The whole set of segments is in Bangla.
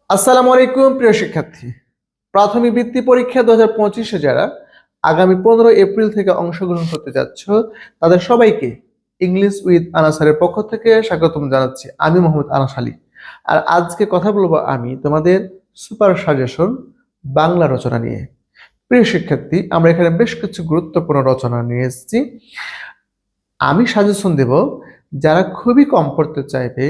আসসালামু আলাইকুম প্রিয় শিক্ষার্থী। প্রাথমিক বৃত্তি পরীক্ষা 2025-এ যারা আগামী 15 এপ্রিল থেকে অংশগ্রহণ করতে যাচ্ছ, তাদের সবাইকে ইংলিশ উইথ আনাসারের পক্ষ থেকে স্বাগতম জানাচ্ছি। আমি মোহাম্মদ আনাস আলী। আর আজকে কথা বলবো আমি তোমাদের সুপার সাজেশন বাংলা রচনা নিয়ে। প্রিয় শিক্ষার্থী, আমরা এখানে বেশ কিছু গুরুত্বপূর্ণ রচনা নিয়ে এসেছি। আমি সাজেশন দেব, যারা খুবই কম পড়তে চাইবে,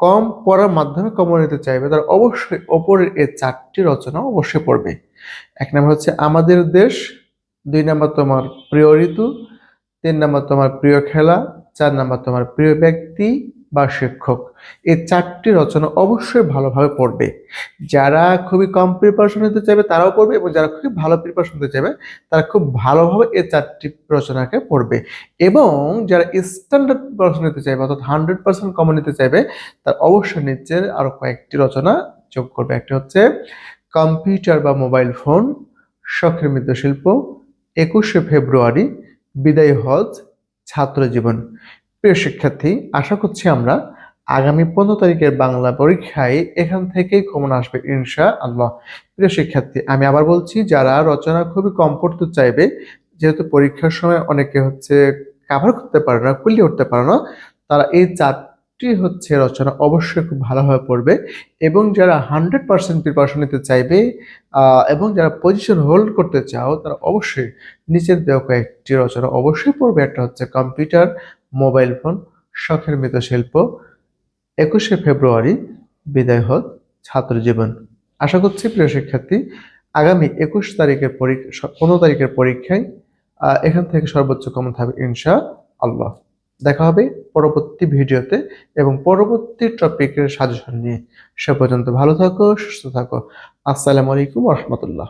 কম পড়ার মাধ্যমে কমন নিতে চাইবে, তারা অবশ্যই ওপরের এই 4টি রচনা অবশ্যই পড়বে। 1 নম্বর হচ্ছে আমাদের দেশ, 2 নম্বর তোমার প্রিয় ঋতু, 3 নম্বর তোমার প্রিয় খেলা, 4 নম্বর তোমার প্রিয় ব্যক্তি বা শিক্ষক। এই 4টি রচনা অবশ্যই ভালোভাবে পড়বে। যারা খুবই কম প্রিপারেশন নিতে চাইবে তারাও পড়বে, এবং যারা খুবই ভালো প্রিপারেশন নিতে চাইবে তারা খুব ভালোভাবে এই 4টি রচনাকে পড়বে। এবং যারা স্ট্যান্ডার্ড প্রিপারেশন নিতে চাইবে, অর্থাৎ 100% কমন নিতে চাইবে, তার অবশ্যই নিচের আরো কয়েকটি রচনা যোগ করবে। একটা হচ্ছে কম্পিউটার বা মোবাইল ফোন, শখের মৃৎশিল্প, 21শে ফেব্রুয়ারি, বিদায় হজ, ছাত্র জীবন। প্রিয় শিক্ষার্থী, আশা করছি আমরা আগামী 15 তারিখের বাংলা পরীক্ষায় এখান থেকেই কমন আসবে ইনশাআল্লাহ। প্রিয় শিক্ষার্থী, আমি আবার বলছি, যারা রচনা খুবই কম পড়তে চাইবে, যেহেতু পরীক্ষার সময় অনেকে কাভার করতে পারে না, কুলিয়ে উঠতে পারে না, তারা এই 4টি রচনা অবশ্যই খুব ভালোভাবে পড়বে। এবং যারা 100% প্রিপারেশন নিতে চাইবে এবং যারা পজিশন হোল্ড করতে চাও, তারা অবশ্যই নিচের দেওয়া কয়েকটি রচনা অবশ্যই পড়বে। একটা হচ্ছে কম্পিউটার, মোবাইল ফোন, শখের মৃৎশিল্প, 21শে ফেব্রুয়ারি, বিদায় হজ, ছাত্র জীবন। আশা করছি প্রিয় শিক্ষার্থী, আগামী 21 তারিখের পরীক্ষা, 15 তারিখের পরীক্ষায় এখান থেকে সর্বোচ্চ কমন থাকবে ইনশাআল্লাহ। দেখা হবে পরবর্তী ভিডিওতে এবং পরবর্তী টপিকের সাজেশন নিয়ে। সে পর্যন্ত ভালো থাকো, সুস্থ থাকো। আসসালামু আলাইকুম ওয়া রাহমাতুল্লাহ।